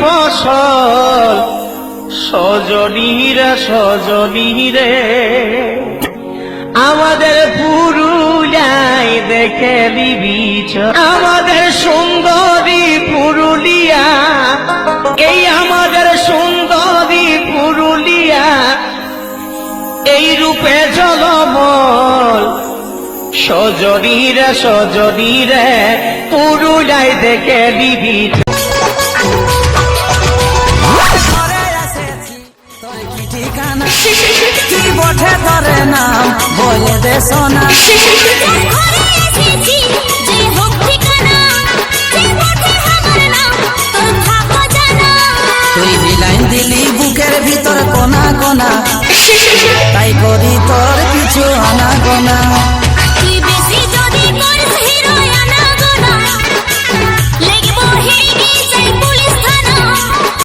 ফসল সজনীরা সজনীরে আমাদের পুরুলিয়ায় দেখে দিবিছ আমাদের সুন্দরী পুরুলিয়া এই আমাদের সুন্দরী পুরুলিয়া এই রূপে ঝলমল সজনীরা সজনীরে পুরুলিয়ায় দেখে দিবিছ কি বঠে ধরে নাম বলে দে সোনা